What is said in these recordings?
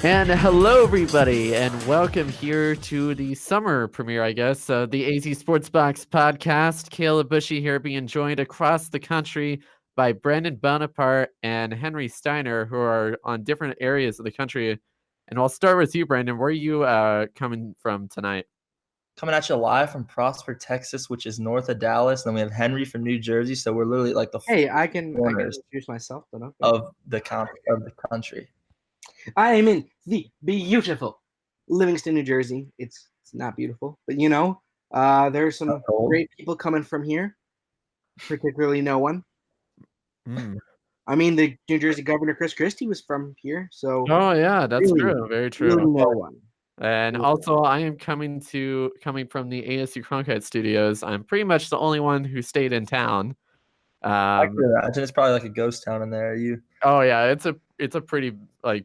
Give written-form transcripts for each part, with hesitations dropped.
And hello, everybody, and welcome here to the summer premiere, I guess, of the AZ Sports Box podcast. Caleb Bouchy here, being joined across the country by Brandon Bonaparte and Henry Steiner, who are on different areas of the country. And I'll start with you, Brandon. Where are you coming from tonight? Coming at you live from Prosper, Texas, which is north of Dallas. And then we have Henry from New Jersey. So we're literally like the I can introduce myself, but okay. of the country. I am in the beautiful Livingston, New Jersey. It's not beautiful, but there's some great people coming from here. Particularly no one. I mean, the New Jersey Governor Chris Christie was from here, so. Oh yeah, that's really, true. Very true. Really no one. And also, I am coming from the ASU Cronkite Studios. I'm pretty much the only one who stayed in town. I can imagine it's probably like a ghost town in there. Oh yeah, it's a pretty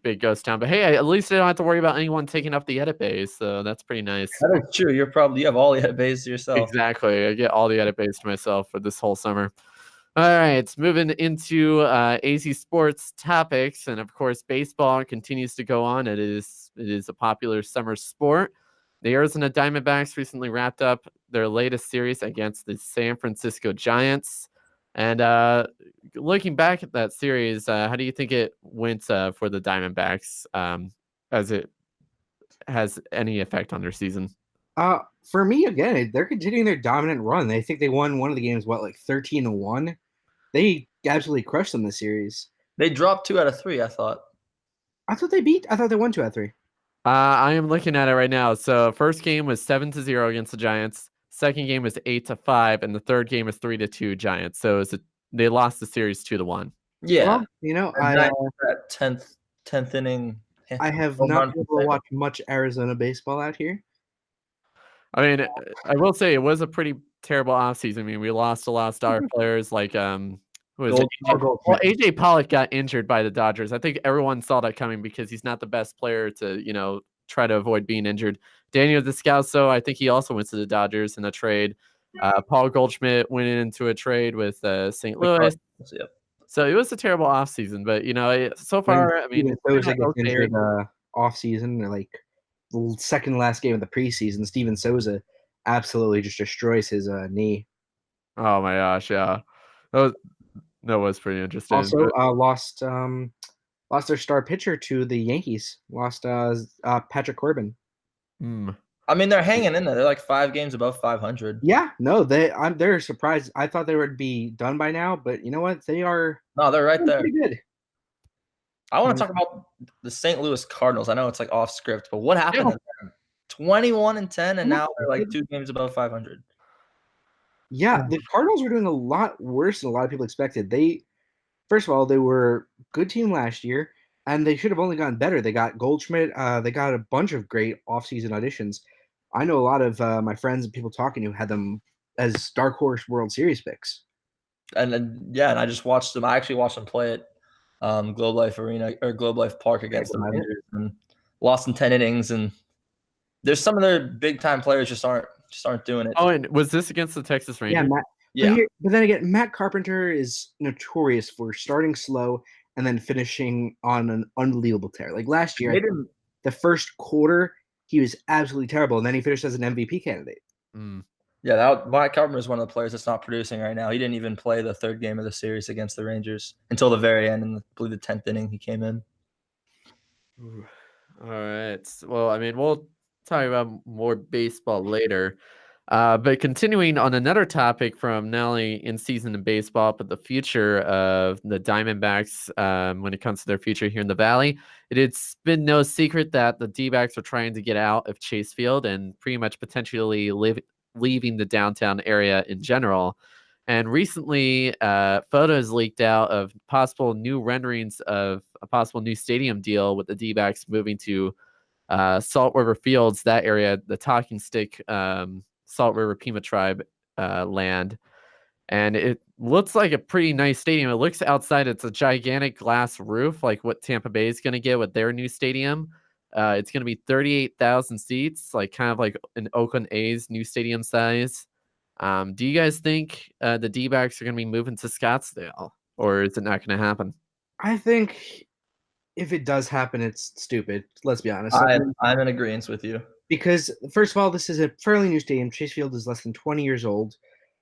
big ghost town. But hey, at least I don't have to worry about anyone taking up the edit bays, so that's pretty nice. That is true. You have all the edit bays to yourself. Exactly. I get all the edit bays to myself for this whole summer. All right, moving into AZ Sports topics, and of course, baseball continues to go on. It is a popular summer sport. The Arizona Diamondbacks recently wrapped up their latest series against the San Francisco Giants. And looking back at that series, how do you think it went for the Diamondbacks, as it has any effect on their season? For me, again, they're continuing their dominant run. I think they won one of the games, 13-1? They absolutely crushed them this series. They dropped 2 out of 3, I thought. I thought they won 2 out of 3. I am looking at it right now. So first game was 7-0 against the Giants. Second game was 8-5, and the third game was 3-2 Giants. So they lost the series 2-1. Yeah, well, that 10th inning. I have not been able to watch much Arizona baseball out here. I mean, I will say it was a pretty terrible offseason. I mean, we lost a lot of star players like who is it? AJ Pollock got injured by the Dodgers. I think everyone saw that coming because he's not the best player to, try to avoid being injured. Daniel Descalso, I think he also went to the Dodgers in a trade. Paul Goldschmidt went into a trade with St. Louis. Yep. So it was a terrible offseason, but so far, I mean, injured offseason, like the second last game of the preseason, Steven Souza absolutely just destroys his knee. Oh my gosh, yeah. That was pretty interesting. Also, lost their star pitcher to the Yankees. Lost Patrick Corbin. I mean, they're hanging in there. They're like 5 games above 500. Yeah, no, they're surprised. I thought they would be done by now, but you know what? They are. No, they're right there. Pretty good. I want to talk about the St. Louis Cardinals. I know it's like off script, but what happened to them? 21-10, and now they're like 2 games above 500. Yeah, the Cardinals were doing a lot worse than a lot of people expected. First of all, they were a good team last year, and they should have only gotten better. They got Goldschmidt. They got a bunch of great offseason auditions. I know a lot of my friends and people talking to had them as dark horse World Series picks. And I just watched them. I actually watched them play at Globe Life Arena or Globe Life Park against the Rangers and lost in 10 innings. And there's some of their big time players just aren't doing it. Oh, and was this against the Texas Rangers? Yeah, but then again, Matt Carpenter is notorious for starting slow and then finishing on an unbelievable tear. Like last year, the first quarter, he was absolutely terrible, and then he finished as an MVP candidate. Yeah, Matt Carpenter is one of the players that's not producing right now. He didn't even play the third game of the series against the Rangers until the very end, in I believe the 10th inning he came in. All right. Well, I mean, we'll talk about more baseball later. But continuing on another topic from not only in season in baseball, but the future of the Diamondbacks when it comes to their future here in the Valley, it's been no secret that the DBaacks are trying to get out of Chase Field and pretty much potentially leaving the downtown area in general. And recently, photos leaked out of possible new renderings of a possible new stadium deal with the DBaacks moving to Salt River Fields, that area, the Talking Stick Salt River Pima Tribe land. And it looks like a pretty nice stadium. It looks outside, it's a gigantic glass roof, like what Tampa Bay is going to get with their new stadium. It's going to be 38,000 seats, like kind of like an Oakland A's new stadium size. Do you guys think the DBaacks are going to be moving to Scottsdale, or is it not going to happen? I think if it does happen, it's stupid. Let's be honest. I'm in agreement with you. Because first of all, this is a fairly new stadium. Chase Field is less than 20 years old.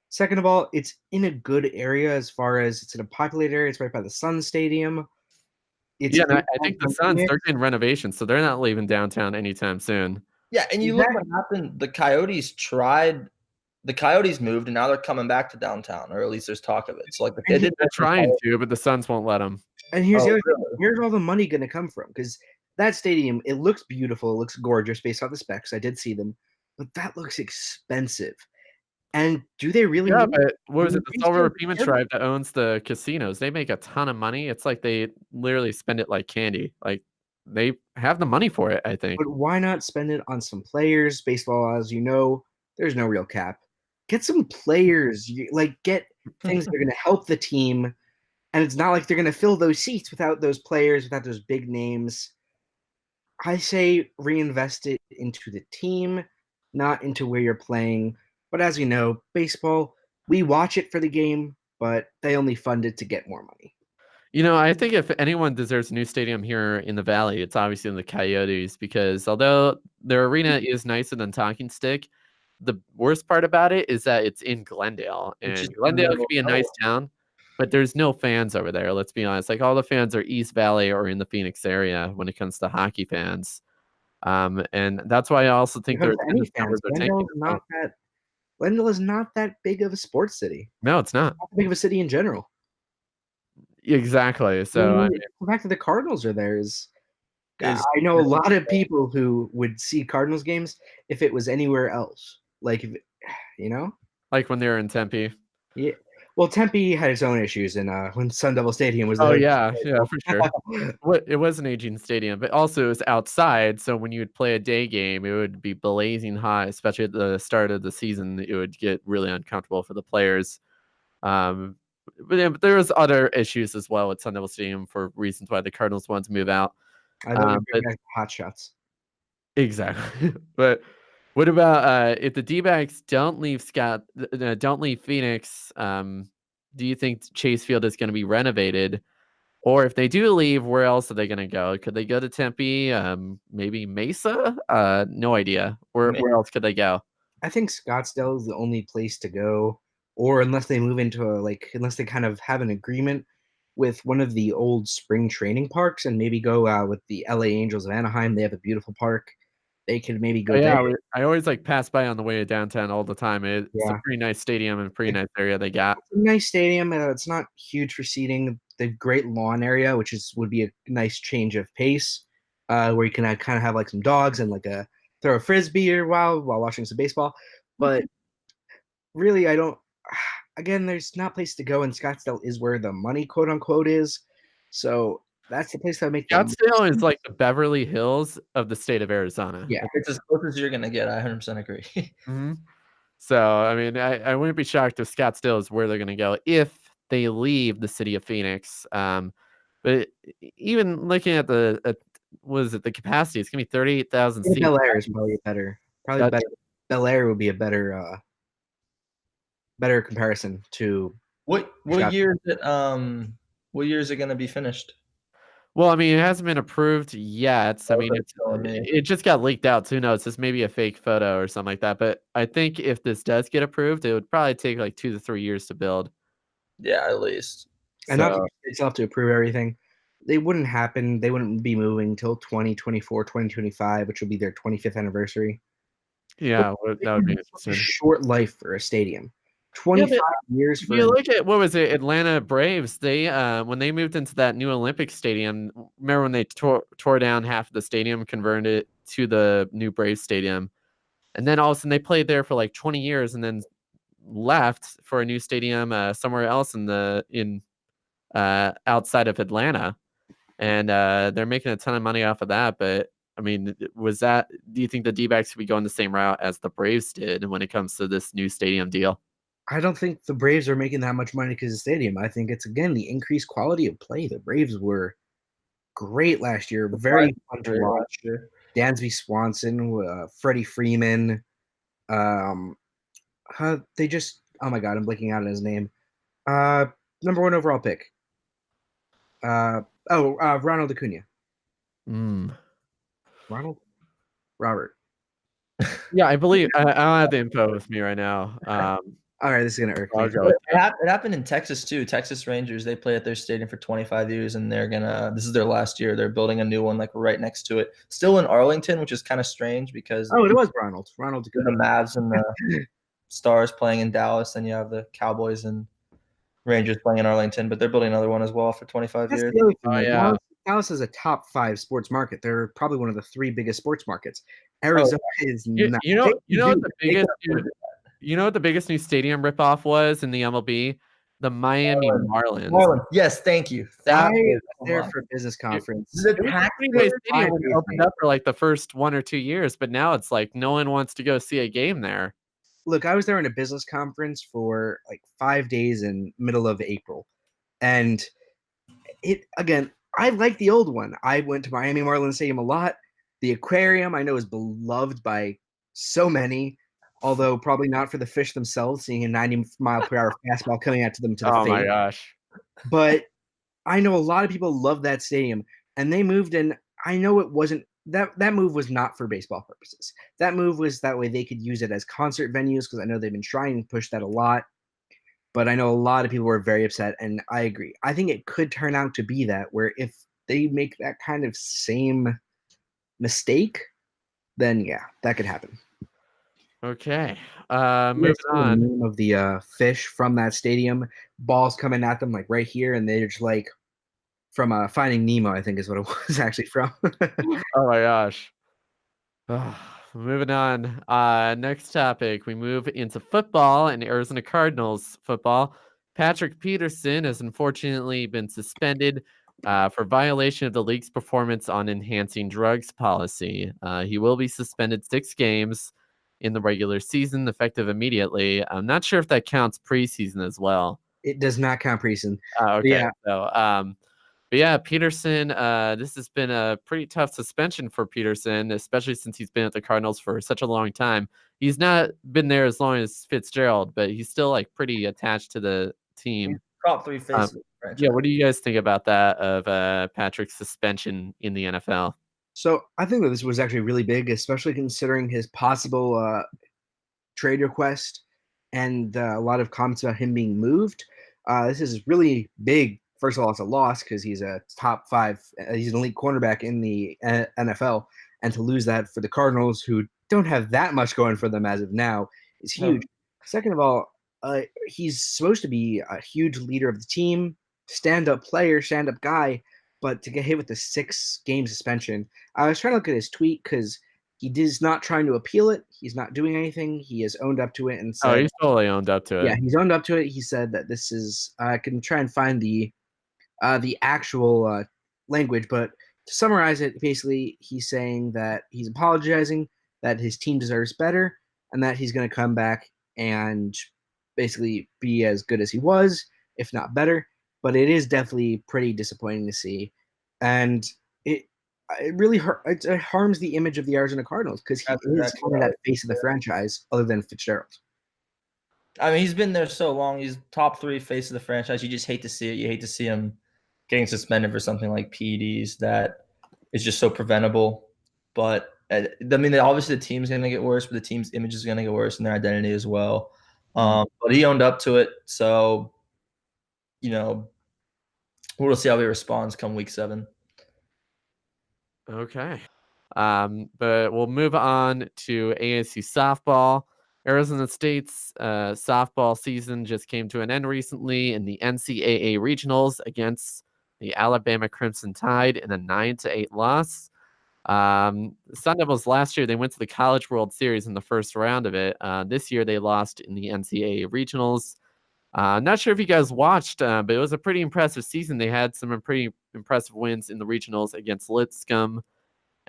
Second of all, it's in a good area as far as it's in a populated area. It's right by the Sun Stadium. Yeah, and I think the Suns, they're getting renovations, so they're not leaving downtown anytime soon. Yeah, and you look what happened. The Coyotes moved, and now they're coming back to downtown, or at least there's talk of it. So like they're trying to, but the Suns won't let them. And here's the other thing. Here's all the money going to come from, because that stadium, it looks beautiful, it looks gorgeous based on the specs. I did see them, but that looks expensive. And do they really? Yeah, but what was it? The Silver Pima Tribe that owns the casinos. They make a ton of money. It's like they literally spend it like candy. Like they have the money for it, I think. But why not spend it on some players? Baseball, as you know, there's no real cap. Get some players. Get things that are going to help the team. And it's not like they're going to fill those seats without those players, without those big names. I say reinvest it into the team, not into where you're playing. But as you know, baseball, we watch it for the game, but they only fund it to get more money. I think if anyone deserves a new stadium here in the Valley, it's obviously in the Coyotes, because although their arena is nicer than Talking Stick, the worst part about it is that it's in Glendale. And Glendale can be a nice town, but there's no fans over there. Let's be honest. Like all the fans are East Valley or in the Phoenix area when it comes to hockey fans. And that's why I also think there's Glendale is not that big of a sports city. No, it's not. Not big of a city in general. Exactly. So the fact that the Cardinals are there is I know a lot of people who would see Cardinals games if it was anywhere else. Like like when they were in Tempe. Yeah. Well, Tempe had its own issues, and when Sun Devil Stadium was there. Oh yeah, for sure. It was an aging stadium, but also it was outside. So when you would play a day game, it would be blazing hot, especially at the start of the season. It would get really uncomfortable for the players. But there was other issues as well with Sun Devil Stadium for reasons why the Cardinals wanted to move out. I know hot shots. Exactly, but. What about if the DBaacks don't leave Phoenix? Do you think Chase Field is going to be renovated? Or if they do leave, where else are they going to go? Could they go to Tempe? Maybe Mesa? No idea. Where else could they go? I think Scottsdale is the only place to go, or unless they move into unless they kind of have an agreement with one of the old spring training parks and maybe go with the LA Angels of Anaheim. They have a beautiful park. They could maybe go there. I always pass by on the way to downtown all the time. It's a pretty nice stadium and a pretty nice area they got. It's a nice stadium. It's not huge for seating. The great lawn area, which would be a nice change of pace, where you can kind of have like some dogs and throw a frisbee or while watching some baseball. But really, I don't. Again, there's not a place to go, and Scottsdale is where the money, quote unquote, is. So. That's the place that makes Scottsdale is like the Beverly Hills of the state of Arizona. Yeah, it's as close as you're gonna get. I 100% agree. Mm-hmm. So I mean, I wouldn't be shocked if Scottsdale is where they're gonna go if they leave the city of Phoenix. But even looking at the capacity, it's gonna be 38,000 seats. Bel Air is probably better. Better. Bel Air would be a better comparison to what year is it? What year is it gonna be finished? Well, I mean, it hasn't been approved yet. I mean, it just got leaked out. So who knows? This may be a fake photo or something like that. But I think if this does get approved, it would probably take like 2 to 3 years to build. Yeah, at least. And not they still have to approve everything. They wouldn't happen. They wouldn't be moving until 2024, 2025, which will be their 25th anniversary. Yeah, that would be a short life for a stadium. 25 years for. You look at what was it, Atlanta Braves? They when they moved into that new Olympic stadium. Remember when they tore down half of the stadium, converted it to the new Braves stadium, and then all of a sudden they played there for like 20 years, and then left for a new stadium somewhere else outside of Atlanta, and they're making a ton of money off of that. But I mean, do you think the D-backs could be going the same route as the Braves did when it comes to this new stadium deal? I don't think the Braves are making that much money because of the stadium. I think it's, again, the increased quality of play. The Braves were great last year. Very fun to watch. Dansby Swanson, Freddie Freeman. They just, oh my God, I'm blanking out on his name. Number 1 overall pick. Ronald Acuna. Robert. Yeah, I believe I don't have the info with me right now. All right, this is gonna irk me. It happened in Texas too. Texas Rangers, they play at their stadium for 25 years, and this is their last year. They're building a new one like right next to it. Still in Arlington, which is kind of strange because it was Ronald. Ronald, the Mavs and the Stars playing in Dallas, and you have the Cowboys and Rangers playing in Arlington, but they're building another one as well for 25 That's years. The other thing, yeah. Dallas is a top 5 sports market. They're probably one of the 3 biggest sports markets. Arizona is not. You know what the biggest new stadium ripoff was in the MLB? The Miami Marlins. Yes, thank you. I was there for a business conference. The stadium opened up for like the first 1 or 2 years, but now it's like no one wants to go see a game there. Look, I was there in a business conference for like 5 days in middle of April, and I like the old one. I went to Miami Marlins Stadium a lot. The aquarium I know is beloved by so many, although probably not for the fish themselves, seeing a 90-mile-per-hour fastball coming out to them to the face. Oh my gosh. But I know a lot of people love that stadium, and they moved in. I know it wasn't that move was not for baseball purposes. That move was that way they could use it as concert venues, because I know they've been trying to push that a lot. But I know a lot of people were very upset, and I agree. I think it could turn out to be that, where if they make that kind of same mistake, then yeah, that could happen. Okay. Moving on. The name of the fish from that stadium, balls coming at them like right here, and they're just like from Finding Nemo, I think is what it was actually from. Oh my gosh. Moving on. Next topic, we move into football and Arizona Cardinals football. Patrick Peterson has unfortunately been suspended for violation of the league's performance on enhancing drugs policy. He will be suspended 6 games in the regular season, effective immediately. I'm not sure if that counts preseason as well. It does not count preseason. Okay. Yeah. So, but yeah, Peterson, this has been a pretty tough suspension for Peterson, especially since he's been at the Cardinals for such a long time. He's not been there as long as Fitzgerald, but he's still like pretty attached to the team. Top 3 faces. Yeah, what do you guys think about that of Patrick's suspension in the NFL? So I think that this was actually really big, especially considering his possible trade request and a lot of comments about him being moved. This is really big. First of all, it's a loss because he's a top 5. He's an elite cornerback in the NFL, and to lose that for the Cardinals, who don't have that much going for them as of now, is huge. Second of all, he's supposed to be a huge leader of the team, stand-up player, stand-up guy, but to get hit with a 6-game suspension, I was trying to look at his tweet because he is not trying to appeal it. He's not doing anything. He has owned up to it and said, he's totally owned up to it. Yeah, he's owned up to it. He said that this is. I can try and find the actual language, but to summarize it, basically he's saying that he's apologizing, that his team deserves better, and that he's going to come back and basically be as good as he was, if not better. But it is definitely pretty disappointing to see, and it really it harms the image of the Arizona Cardinals because he is kind of that face of the franchise, other than Fitzgerald. I mean, he's been there so long. He's top 3 face of the franchise. You just hate to see it. You hate to see him getting suspended for something like PEDs that is just so preventable. But I mean, obviously the team's going to get worse, but the team's image is going to get worse and their identity as well. But he owned up to it, so we'll see how he responds come week 7. Okay. But we'll move on to ASU softball. Arizona State's softball season just came to an end recently in the NCAA regionals against the Alabama Crimson Tide in a 9-8 loss. Sun Devils last year, they went to the College World Series in the first round of it. This year they lost in the NCAA regionals. Not sure if you guys watched, but it was a pretty impressive season. They had some pretty impressive wins in the regionals against Lipscomb.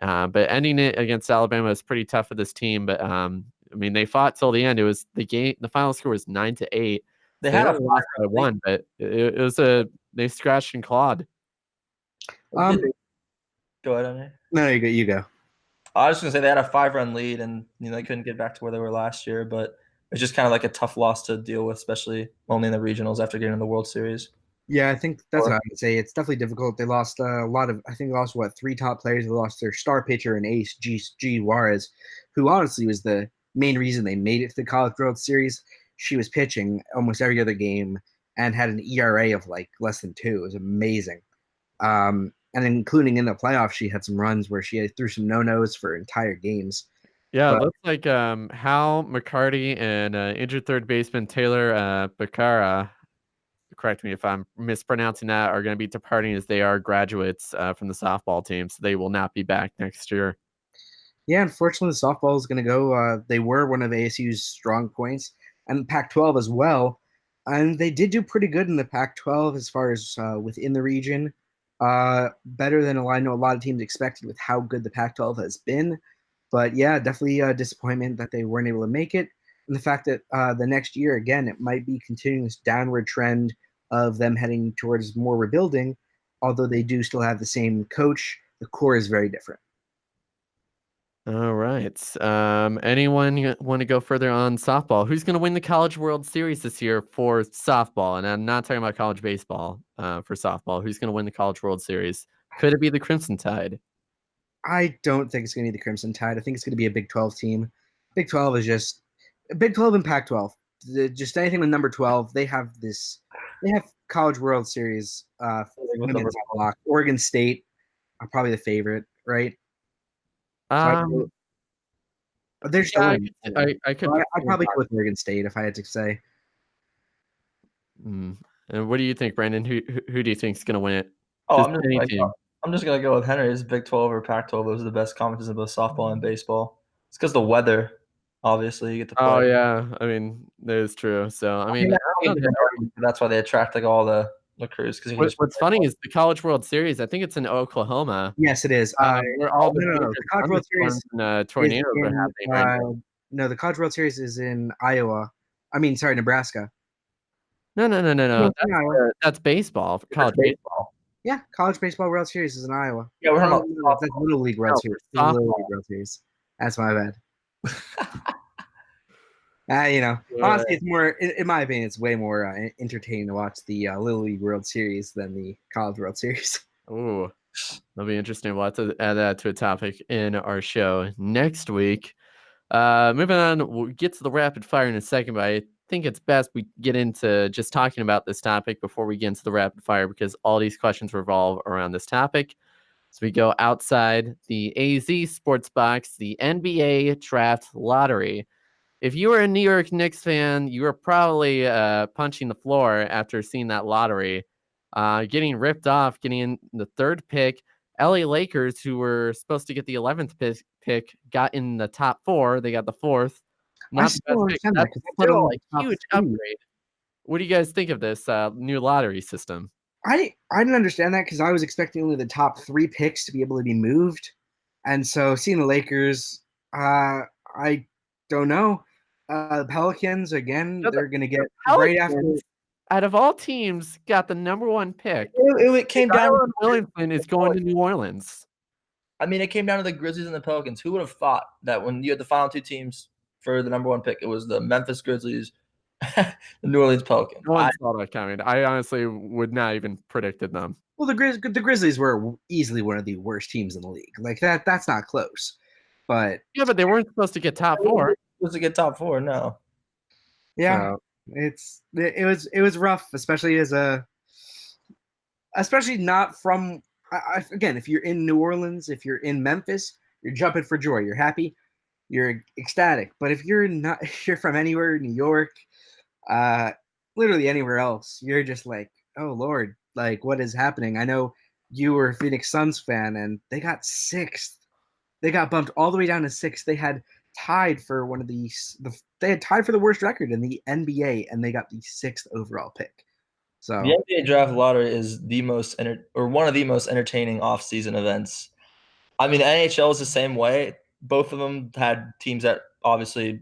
But ending it against Alabama was pretty tough for this team. But I mean, they fought till the end. It was the game. The final score was 9-8. They had a loss by 1, but it was they scratched and clawed. Go ahead, Henry. No, you go. I was just gonna say they had a 5-run lead, and they couldn't get back to where they were last year. But it's just kind of like a tough loss to deal with, especially only in the regionals after getting in the World Series. Yeah, I think that's what I would say. It's definitely difficult. They lost a lot of, I think they lost, 3 top players. They lost their star pitcher and ace, G. Juarez, who honestly was the main reason they made it to the College World Series. She was pitching almost every other game and had an ERA of like less than 2. It was amazing. And including in the playoffs, she had some runs where she threw some no-nos for entire games. Yeah, But- it looks like Hal McCarty and injured third baseman Taylor Becerra, correct me if I'm mispronouncing that, are going to be departing as they are graduates from the softball team, so they will not be back next year. Yeah, unfortunately, the softball is going to go. They were one of ASU's strong points, and the Pac-12 as well. And they did do pretty good in the Pac-12 as far as within the region. Better than I know a lot of teams expected with how good the Pac-12 has been. But yeah, definitely a disappointment that they weren't able to make it. And the fact that the next year, again, it might be continuing this downward trend of them heading towards more rebuilding, although they do still have the same coach. The core is very different. All right. Anyone want to go further on softball? Who's going to win the College World Series this year for softball? And I'm not talking about college baseball for softball. Who's going to win the College World Series? Could it be the Crimson Tide? I don't think it's going to be the Crimson Tide. I think it's going to be a Big 12 team. Big 12 is just Big 12 and Pac 12. Just anything with number 12. They have College World Series women's on lock. Oregon State are probably the favorite, right? So they're still I could. I'd probably go with Oregon State if I had to say. And what do you think, Brandon? Who do you think is going to win it? I'm just gonna go with Henry. Is Big 12 or Pac-12? Those are the best conferences in both softball and baseball. It's because the weather. Obviously, you get to play. Oh yeah, I mean that is true. So I mean that's why they attract like all the recruits. Because what's funny is the College World Series. I think it's in Oklahoma. Yes, it is. Where all the College World Series tornadoes are happening right now. No, the College World Series is in Iowa. I mean, sorry, Nebraska. No. That's baseball. College baseball. Yeah, College Baseball World Series is in Iowa. Yeah, we're talking about that's Little League World Series. Little League World Series. That's my bad. Honestly, it's more. In my opinion, it's way more entertaining to watch the Little League World Series than the College World Series. Ooh, that'll be interesting. We'll have to add that to a topic in our show next week. Moving on, we'll get to the rapid fire in a second, but I think it's best we get into just talking about this topic before we get into the rapid fire because all these questions revolve around this topic. So we go outside the AZ Sports Box, the NBA Draft Lottery. If you were a New York Knicks fan, you were probably punching the floor after seeing that lottery, getting ripped off, getting the 3rd pick. LA Lakers, who were supposed to get the 11th pick, got in the top 4. They got the 4th. Not the best pick. That's still a huge upgrade. What do you guys think of this new lottery system? I didn't understand that because I was expecting only the top 3 picks to be able to be moved. And so seeing the Lakers, I don't know. The Pelicans, again, they're going to get right after. Out of all teams, got the number 1 pick. It came down to Williamson is going to New Orleans. I mean, it came down to the Grizzlies and the Pelicans. Who would have thought that when you had the final 2 teams for the number 1 pick, it was the Memphis Grizzlies, the New Orleans Pelicans? No one saw that coming. I honestly would not even predicted them. Well, the Grizzlies were easily one of the worst teams in the league. Like that's not close. But yeah, but they weren't supposed to get top 4. Supposed to get top 4, no. Yeah, so. It was rough, especially not from. Again, if you're in New Orleans, if you're in Memphis, you're jumping for joy. You're happy, you're ecstatic. But if you're not, if you're from anywhere, New York, literally anywhere else, you're just like, oh Lord, like what is happening? I know you were a Phoenix Suns fan, and they got 6th. They got bumped all the way down to 6th. They had tied for one of they had tied for the worst record in the NBA, and they got the 6th overall pick. So the NBA Draft Lottery is one of the most entertaining off-season events. I mean, the NHL is the same way. Both of them had teams that obviously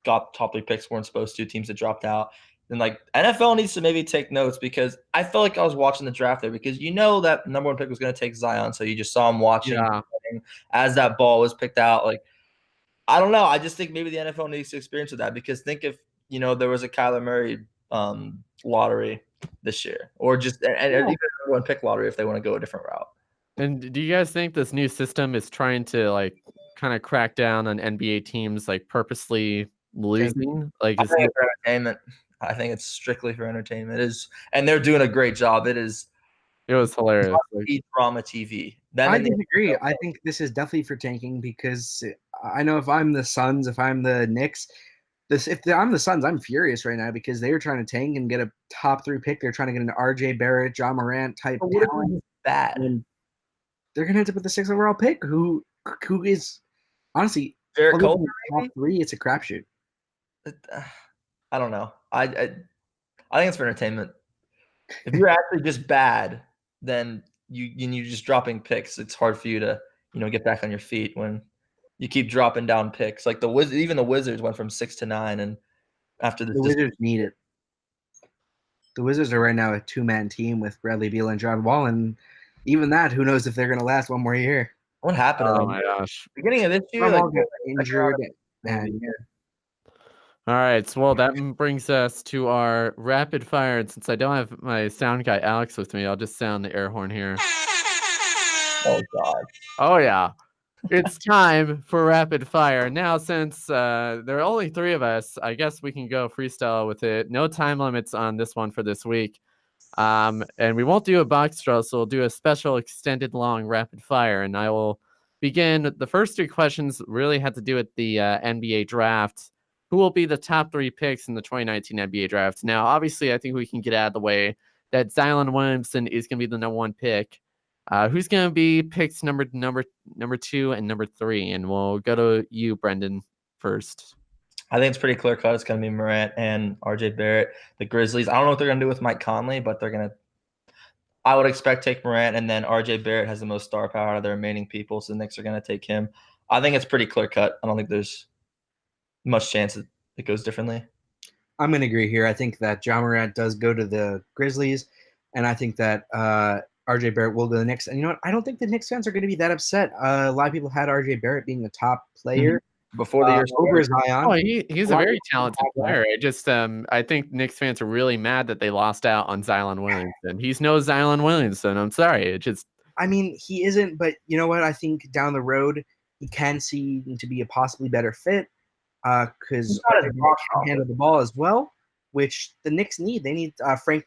got top 3 picks, weren't supposed to, teams that dropped out. And like NFL needs to maybe take notes because I felt like I was watching the draft there because you know that number 1 pick was going to take Zion, so you just saw him watching as that ball was picked out. Like, I don't know. I just think maybe the NFL needs to experience with that because think if there was a Kyler Murray lottery this year, or just and even number one pick lottery if they want to go a different route. And do you guys think this new system is trying to like kind of crack down on NBA teams like purposely losing? Like, I think it's for entertainment. I think it's strictly for entertainment. It is, and they're doing a great job. It was hilarious. Drama TV. I disagree. I think this is definitely for tanking because I know if I'm the Suns, if I'm the Knicks, if I'm the Suns, I'm furious right now because they were trying to tank and get a top 3 pick. They're trying to get an RJ Barrett, John Morant type talent. Bad. And they're gonna end up with the 6th overall pick. Who is honestly Jarrett Culver, top 3? It's a crapshoot. I don't know. I think it's for entertainment. If you're actually just bad, then you're just dropping picks. It's hard for you to get back on your feet when you keep dropping down picks. Like even the Wizards went from 6 to 9, and after the Wizards need it. The Wizards are right now a 2-man team with Bradley Beal and John Wall, and even that, who knows if they're going to last one more year? What happened? Oh my gosh! Beginning of this year, got injured, and all right, so well, that brings us to our rapid fire. And since I don't have my sound guy Alex with me, I'll just sound the air horn here. Oh God! Oh yeah, it's time for rapid fire now. Since there are only 3 of us, I guess we can go freestyle with it. No time limits on this one for this week. And we won't do a box draw, so we'll do a special extended long rapid fire. And I will begin. The first 3 questions really had to do with the NBA draft. Who will be the top 3 picks in the 2019 NBA draft? Now, obviously, I think we can get out of the way that Zion Williamson is going to be the number 1 pick. Who's going to be picks number 2 and number 3? And we'll go to you, Brendan, first. I think it's pretty clear cut. It's going to be Morant and RJ Barrett. The Grizzlies, I don't know what they're going to do with Mike Conley, but they're going to – I would expect take Morant, and then RJ Barrett has the most star power out of the remaining people, so the Knicks are going to take him. I think it's pretty clear cut. I don't think there's much chance it goes differently. I'm going to agree here. I think that John Morant does go to the Grizzlies, and I think that RJ Barrett will go to the Knicks. And you know what? I don't think the Knicks fans are going to be that upset. A lot of people had RJ Barrett being the top player before the year over Zion. Oh, he's a very talented player. I just I think Knicks fans are really mad that they lost out on Zion Williamson. He's no Zion Williamson. I'm sorry. It just I mean, he isn't, but you know what? I think down the road he can see to be a possibly better fit because he can handle the ball as well, which the Knicks need. They need Frank.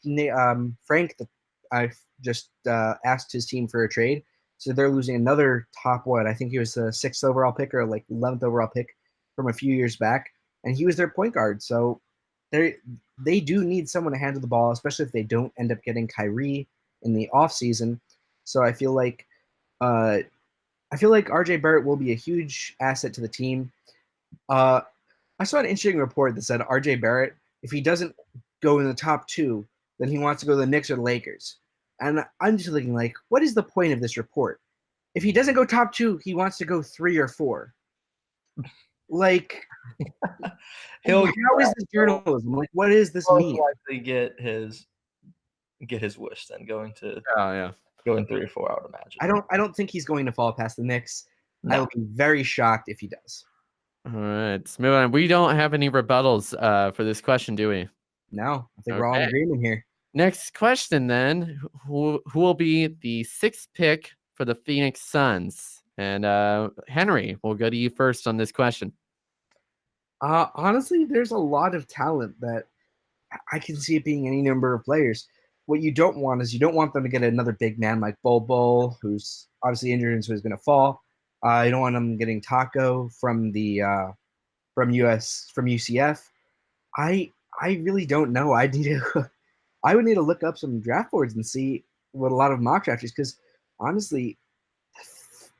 I just asked his team for a trade, so they're losing another top I think he was the 6th overall pick or like 11th overall pick from a few years back, and he was their point guard. So they do need someone to handle the ball, especially if they don't end up getting Kyrie in the offseason. So I feel like RJ Barrett will be a huge asset to the team. I saw an interesting report that said RJ Barrett, if he doesn't go in the top 2, then he wants to go to the Knicks or the Lakers. And I'm just thinking, like, what is the point of this report? If he doesn't go top 2, he wants to go 3 or 4. Like, how is this journalism? Like, what does this mean? Likely get his wish then going 3 or 4. I would imagine. I don't think he's going to fall past the Knicks. No. I will be very shocked if he does. All right, let's move on. We don't have any rebuttals for this question, do we? No, I think we're all in agreement here. Next question, then. Who will be the 6th pick for the Phoenix Suns? And Henry, we'll go to you first on this question. Honestly, there's a lot of talent that I can see it being any number of players. What you don't want is you don't want them to get another big man like Bol, who's obviously injured and so he's going to fall. You don't want them getting Taco from the from UCF. I really don't know. I would need to look up some draft boards and see what a lot of mock drafts is, because honestly,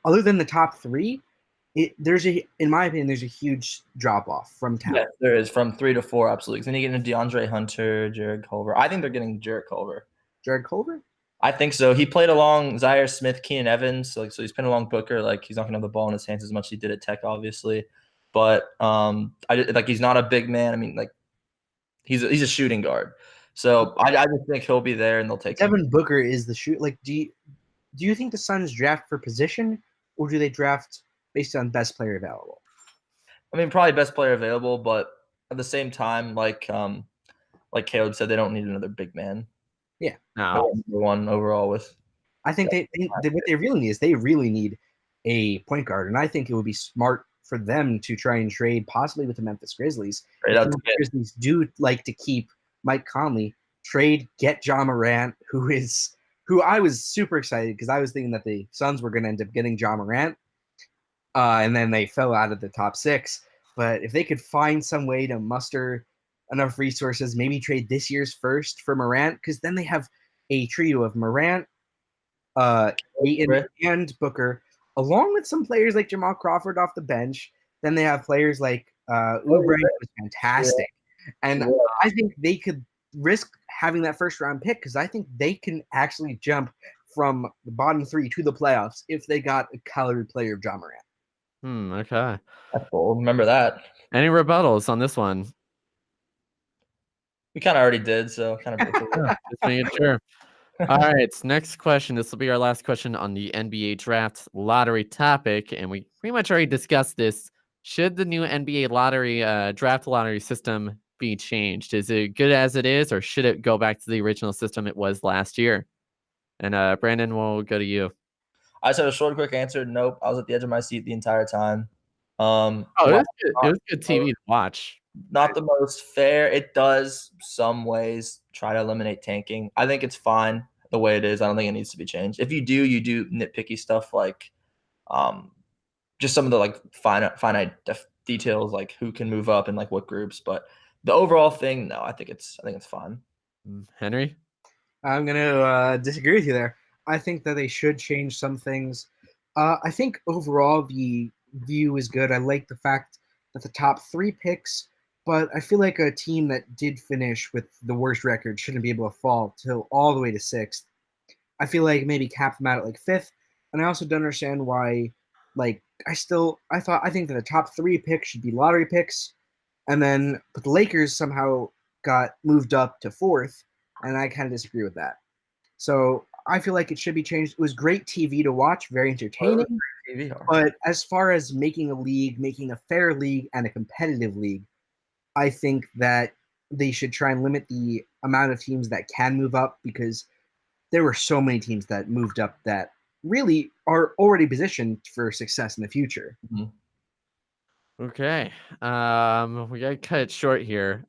other than the top 3, in my opinion, there's a huge drop off from talent. Yes, there is from 3 to 4, absolutely. Then you get into DeAndre Hunter, Jared Culver. I think they're getting Jared Culver. Jared Culver? I think so. He played along Zaire Smith, Keenan Evans. So he's playing along Booker. Like, he's not going to have the ball in his hands as much as he did at Tech, obviously. But he's not a big man. I mean, like, he's a shooting guard. So I just think he'll be there and they'll take him. Devin Booker is the shoot. Like, do you think the Suns draft for position, or do they draft based on best player available? I mean, probably best player available, but at the same time, like Caleb said, they don't need another big man. Yeah. No. Number one overall with. I think what they really need is they really need a point guard, and I think it would be smart for them to try and trade possibly with the Memphis Grizzlies. If the Grizzlies do like to keep Mike Conley, get Ja Morant, who I was super excited because I was thinking that the Suns were going to end up getting Ja Morant, and then they fell out of the top 6. But if they could find some way to muster enough resources, maybe trade this year's first for Morant, because then they have a trio of Morant, Ayton, and Booker, along with some players like Jamal Crawford off the bench. Then they have players like Oubre, who was fantastic. And I think they could risk having that first-round pick because I think they can actually jump from the bottom 3 to the playoffs if they got a caliber player of Ja Morant. Okay. That's cool. Remember that. Any rebuttals on this one? We kind of already did, so kind of just making sure. All right, next question. This will be our last question on the NBA draft lottery topic, and we pretty much already discussed this. Should the new NBA lottery draft lottery system be changed? Is it good as it is, or should it go back to the original system it was last year? And Brandon, we'll go to you. I said a short, quick answer. Nope. I was at the edge of my seat the entire time. It was good TV to watch. Not the most fair. It does some ways try to eliminate tanking. I think it's fine the way it is. I don't think it needs to be changed. If you do nitpicky stuff like just some of the like finite details, like who can move up and like what groups. But the overall thing, no, I think it's fine. Henry? I'm going to disagree with you there. I think that they should change some things. I think overall the view is good. I like the fact that the top 3 picks, but I feel like a team that did finish with the worst record shouldn't be able to fall till all the way to 6th. I feel like maybe cap them out at like 5th, and I also don't understand why. Like I think that the top 3 picks should be lottery picks, but the Lakers somehow got moved up to 4th, and I kind of disagree with that. So I feel like it should be changed. It was great TV to watch, very entertaining. But as far as making a fair league and a competitive league, I think that they should try and limit the amount of teams that can move up because there were so many teams that moved up that really are already positioned for success in the future. Mm-hmm. Okay. We got to cut it short here.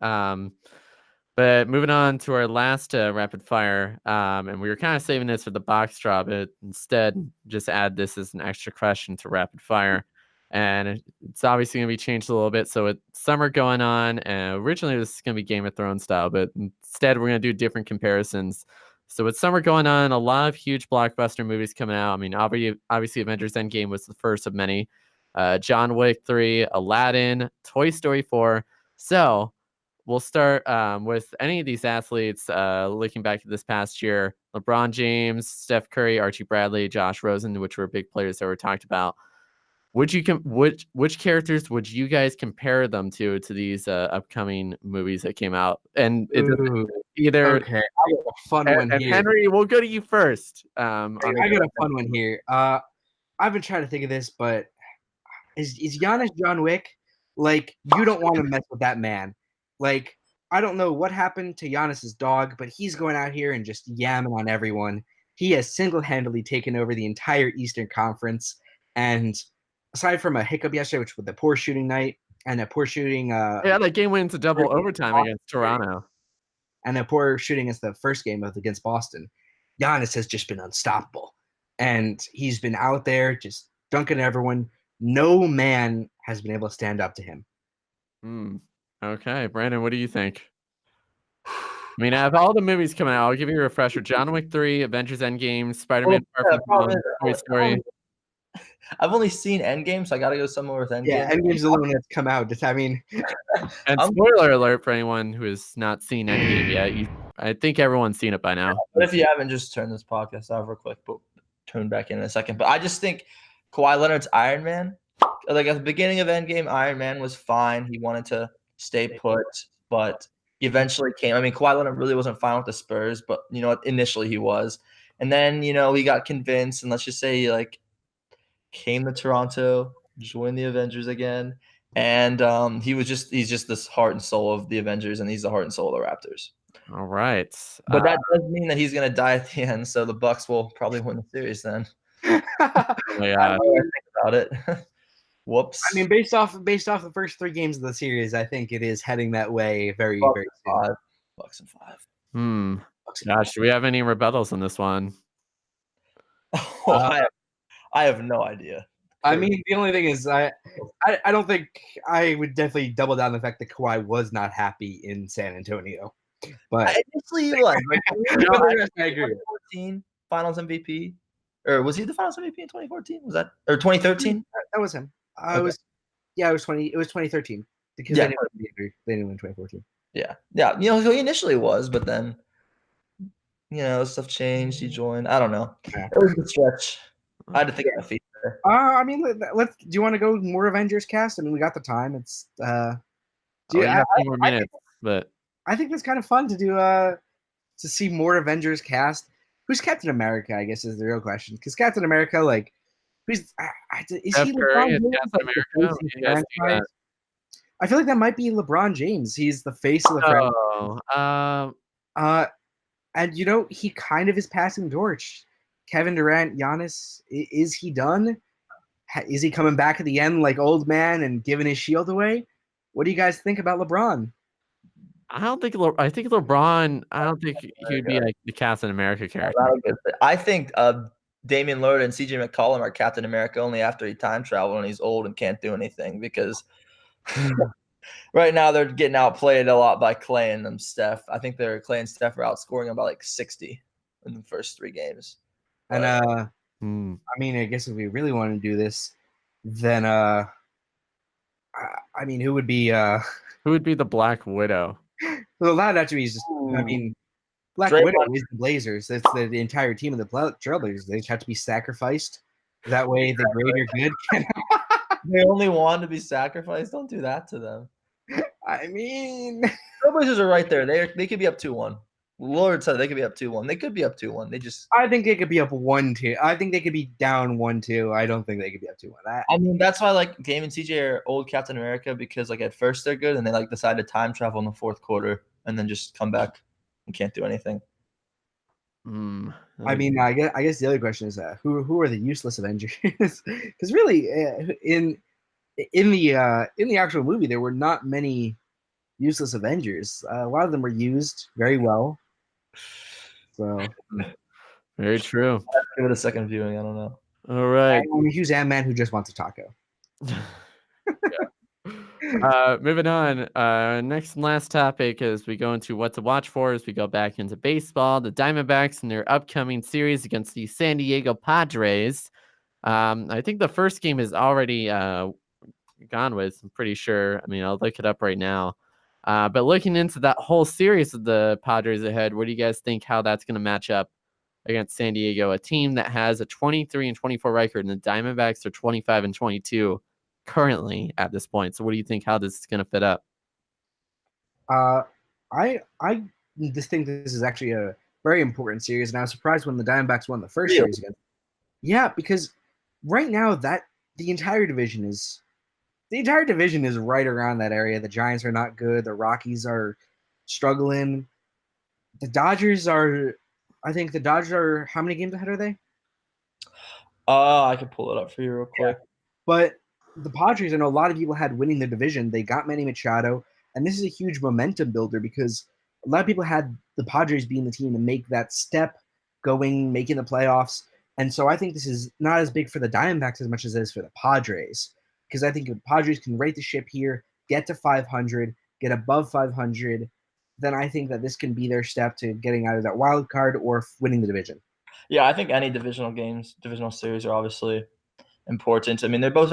But moving on to our last rapid fire, and we were kind of saving this for the box draw, but instead just add this as an extra question to rapid fire. And it's obviously going to be changed a little bit. So with summer going on, and originally this is going to be Game of Thrones style, but instead we're going to do different comparisons. So with summer going on, a lot of huge blockbuster movies coming out. I mean, obviously Avengers Endgame was the first of many. John Wick 3, Aladdin, Toy Story 4. So we'll start with any of these athletes looking back to this past year. LeBron James, Steph Curry, Archie Bradley, Josh Rosen, which were big players that were talked about. Which characters would you guys compare them to these upcoming movies that came out? And either okay, I got a fun one here. Henry, we'll go to you first. I got a fun one here. I've been trying to think of this, but is Giannis John Wick? Like, you don't want to mess with that man. Like, I don't know what happened to Giannis's dog, but he's going out here and just yamming on everyone. He has single-handedly taken over the entire Eastern Conference, and aside from a hiccup yesterday, which was the poor shooting night and a poor shooting. That game went into double overtime against Toronto. And a poor shooting as the first game against Boston. Giannis has just been unstoppable. And he's been out there just dunking everyone. No man has been able to stand up to him. Okay, Brandon, what do you think? I mean, out of all the movies coming out, I'll give you a refresher. John Wick 3, Avengers Endgame, Spider-Man Far From Home, Toy Story. I've only seen Endgame, so I got to go somewhere with Endgame. Yeah, Endgame's the one that's come out. And spoiler alert for anyone who has not seen Endgame yet. I think everyone's seen it by now. But if you haven't, just turn this podcast off real quick, but turn back in a second. But I just think Kawhi Leonard's Iron Man, like at the beginning of Endgame, Iron Man was fine. He wanted to stay put, but he eventually came. I mean, Kawhi Leonard really wasn't fine with the Spurs, but, initially he was. And then, he got convinced, and let's just say, came to Toronto, joined the Avengers again, And he's just this heart and soul of the Avengers, and he's the heart and soul of the Raptors. All right. But that does mean that he's going to die at the end, so the Bucks will probably win the series then. Oh my God. Think about it. Whoops. I mean, based off the first 3 games of the series, I think it is heading that way very, Bucks very in soon. 5. Bucks in 5. Bucks in Gosh, do we have any rebuttals on this one? I have no idea. I mean, the only thing is, I don't think I would definitely double down the fact that Kawhi was not happy in San Antonio. But Initially he was. I agree. 2014 Finals MVP, or was he the Finals MVP in 2014? Was that or 2013? That was him. Okay. It was 2013 because they didn't win 2014. Yeah. So he initially was, but then stuff changed. He joined. I don't know. Yeah. It was a stretch. I had to think of my feet there. I mean, let's. Do you want to go more Avengers cast? I mean, we got the time. It's. We have a few more minutes, but I think it's kind of fun to do. To see more Avengers cast. Who's Captain America? I guess is the real question. Because Captain America, like, who's is Steph he Curry LeBron is James? Captain Like, America? the face of You the guys see franchise? I feel like that might be LeBron James. He's the face of the franchise. And he kind of is passing the torch. Kevin Durant, Giannis, is he done? Is he coming back at the end like old man and giving his shield away? What do you guys think about LeBron? I think LeBron. I don't think he would be like the Captain America character. I think Damian Lillard and CJ McCollum are Captain America only after he time traveled and he's old and can't do anything because right now they're getting outplayed a lot by Clay and Steph. I think Clay and Steph are outscoring them by like 60 in the first 3 games. And I mean, I guess if we really want to do this, then I mean, who would be the Black Widow? Well, that actually is just. I mean, Black Widow is the Blazers. That's the entire team of the Trailblazers. They have to be sacrificed. That way, the greater good. They only want to be sacrificed. Don't do that to them. I mean, Trailblazers are right there. They could be up 2-1. Lord said they could be up 2-1. They could be up 2-1. I think they could be up 1-2. I think they could be down 1-2. I don't think they could be up 2-1. I mean, that's why like Game and CJ are old Captain America because like at first they're good and they like decide to time travel in the 4th quarter and then just come back and can't do anything. I mean, I guess the other question is who are the useless Avengers? Because really, in the actual movie, there were not many useless Avengers. A lot of them were used very well. So very true. I'll give it a second viewing. I don't know. All right. I'm a huge Ant-Man who just wants a taco. Moving on. Next and last topic as we go into what to watch for as we go back into baseball. The Diamondbacks in their upcoming series against the San Diego Padres. I think the first game is already gone with. I'm pretty sure. I mean, I'll look it up right now. But looking into that whole series of the Padres ahead, what do you guys think how that's going to match up against San Diego, a team that has a 23-24 record, and the Diamondbacks are 25-22 currently at this point. So what do you think how this is going to fit up? I just think this is actually a very important series, and I was surprised when the Diamondbacks won the first series again. Yeah, because right now the entire division is right around that area. The Giants are not good. The Rockies are struggling. The Dodgers are how many games ahead are they? I can pull it up for you real quick. Yeah. But the Padres, I know a lot of people had winning the division. They got Manny Machado, and this is a huge momentum builder because a lot of people had the Padres being the team to make that step making the playoffs. And so I think this is not as big for the Diamondbacks as much as it is for the Padres. Because I think if the Padres can right the ship here, get to 500, get above 500, then I think that this can be their step to getting out of that wild card or winning the division. Yeah, I think any divisional series are obviously important. I mean, they're both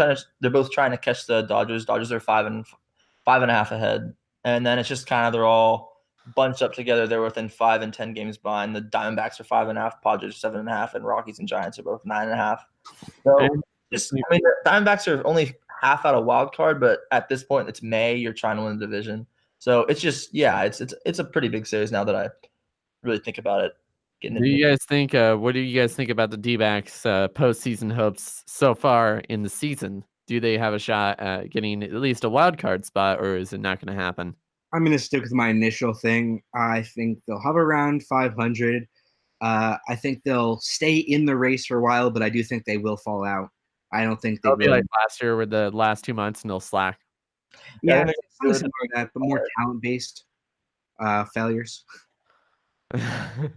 trying to catch the Dodgers. Dodgers are 5.5 ahead, and then it's just kind of they're all bunched up together. They're within 5 and 10 games behind. The Diamondbacks are 5.5, Padres are 7.5, and Rockies and Giants are both 9.5. So I mean, the Diamondbacks are only half out of wild card, but at this point, it's May. You're trying to win the division, so it's just it's a pretty big series now that I really think about it. Do you guys think? What do you guys think about the DBaacks postseason hopes so far in the season? do they have a shot at getting at least a wild card spot, or is it not going to happen? I'm going to stick with my initial thing. I think they'll hover around 500. I think they'll stay in the race for a while, but I do think they will fall out. I don't think they'll be like last year with the last 2 months and they'll slack. Yeah, something similar to that, but more talent-based failures. The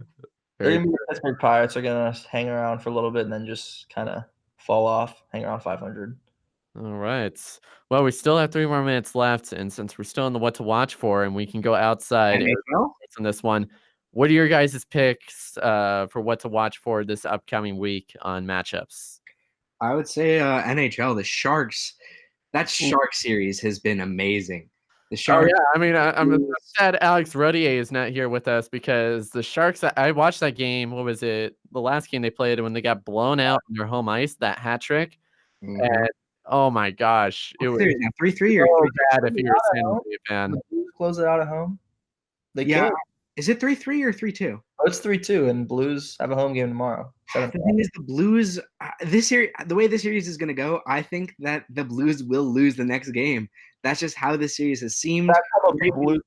Pittsburgh Pirates are going to hang around for a little bit and then just kind of fall off, hang around 500. All right. Well, we still have 3 more minutes left, and since we're still in the what to watch for, and we can go outside on this one, what are your guys' picks for what to watch for this upcoming week on matchups? I would say NHL, the Sharks. That Shark series has been amazing. The Sharks. Oh, yeah. I mean, I'm sad Alex Rodier is not here with us because the Sharks, I watched that game. What was it? The last game they played when they got blown out on their home ice, that hat trick. Mm-hmm. And oh my gosh, it was 3-3 or so bad if you're a San Jose fan. The Blues close it out at home. Is it 3-3 or 3-2? Oh, it's 3-2, and Blues have a home game tomorrow. The thing is, the Blues this year, the way this series is going to go, I think that the Blues will lose the next game. That's just how this series has seemed. That's how the Blues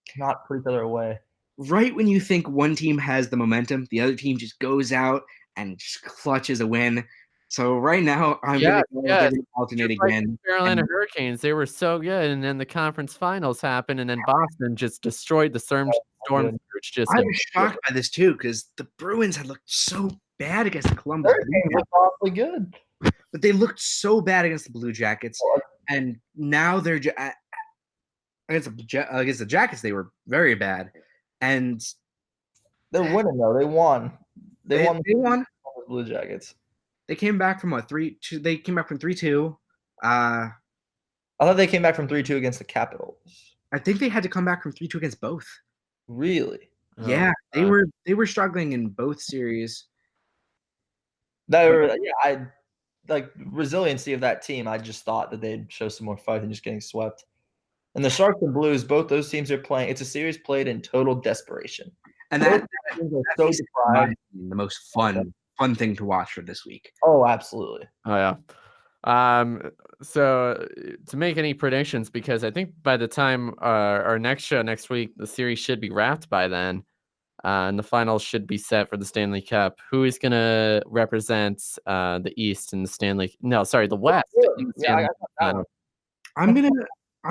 cannot put each other away. Right when you think one team has the momentum, the other team just goes out and just clutches a win. So right now, I'm going to alternate again. Carolina Hurricanes, they were so good, and then the conference finals happened, and then Boston just destroyed the Storm Surge. I was shocked by this too because the Bruins had looked so bad against the Columbus. Hurricanes looked awfully good, but they looked so bad against the Blue Jackets, and now they're against the Jackets. They were very bad, and they're winning though. They won. They won. The Blue Jackets. They came back from 3-2. They came back from 3-2. I thought they came back from 3-2 against the Capitals. I think they had to come back from 3-2 against both. Really? Yeah, they were struggling in both series. I like resiliency of that team. I just thought that they'd show some more fight than just getting swept. And the Sharks and Blues, both those teams are playing. It's a series played in total desperation. And that's so the most fun thing to watch for this week. Oh, absolutely. Oh, yeah. So to make any predictions, because I think by the time our next show next week, the series should be wrapped by then, and the finals should be set for the Stanley Cup. Who is going to represent the East in the the West? I'm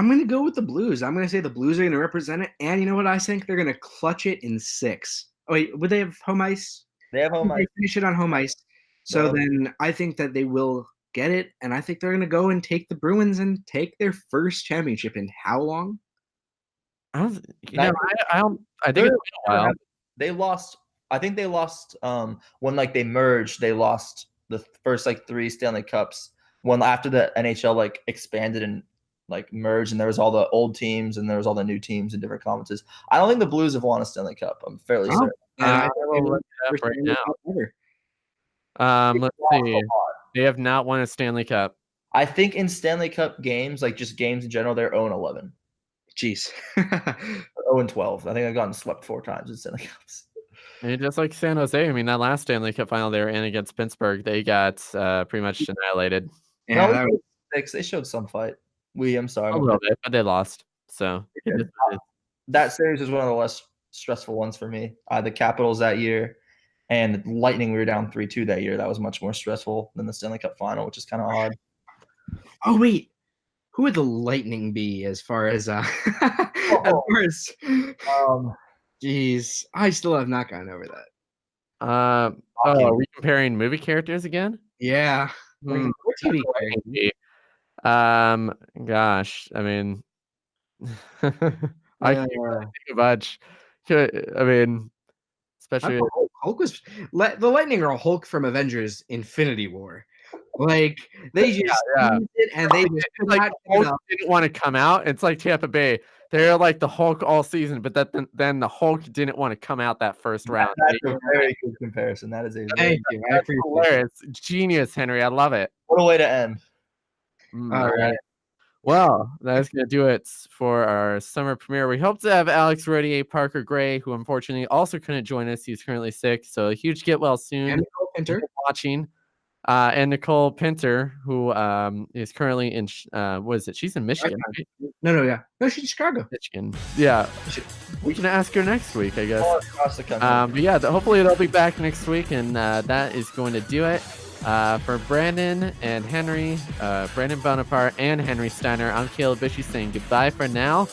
gonna go with the Blues. I'm gonna say the Blues are gonna represent it, and you know what? I think they're gonna clutch it in 6. Oh wait, would they have home ice? They have home ice. They finish it on home ice. So then I think that they will get it, and I think they're going to go and take the Bruins and take their first championship in how long? I think it's been a while. They lost. I think they lost when they merged. They lost the first 3 Stanley Cups. When after the NHL expanded and merged, and there was all the old teams and there was all the new teams in different conferences. I don't think the Blues have won a Stanley Cup. I'm fairly certain. Right now. Let's see. They have not won a Stanley Cup. I think in Stanley Cup games, just games in general, they're 0-11. Jeez. 0-12. I think I've gotten swept 4 times in Stanley Cups. And just like San Jose, I mean, that last Stanley Cup final they were in against Pittsburgh, they got pretty much annihilated. Yeah, they showed some fight. I'm sorry. A little bit, but they lost. So that series was one of the less stressful ones for me. The Capitals that year and Lightning, we were down 3-2 that year. That was much more stressful than the Stanley Cup final, which is kind of odd. Oh wait, who would the Lightning be as far as geez, I still have not gotten over that. Are we comparing movie characters again? Yeah. TV gosh, I mean, I can't think much. I mean, especially Hulk was the Lightning are Hulk from Avengers Infinity War. They just did it and they just Hulk didn't want to come out. It's like Tampa Bay. They're like the Hulk all season, but then the Hulk didn't want to come out that first round. That's a very good comparison. That is thank you. That's hilarious. Genius, Henry. I love it. What a way to end. All right. Well, that's going to do it for our summer premiere. We hope to have Alex Rodier, Parker Gray, who unfortunately also couldn't join us. He's currently sick. So a huge get well soon. And Winter watching. And Nicole Pinter, who is currently in what is it? She's in Michigan, right? No, she's in Chicago. Michigan. Yeah, we can ask her next week, I guess. Across the country. But yeah, hopefully they'll be back next week, and that is going to do it. For Brandon and Henry, Brandon Bonaparte and Henry Steiner, I'm Caleb Bouchy saying goodbye for now.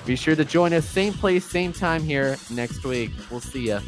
Be sure to join us same place, same time here next week. We'll see ya.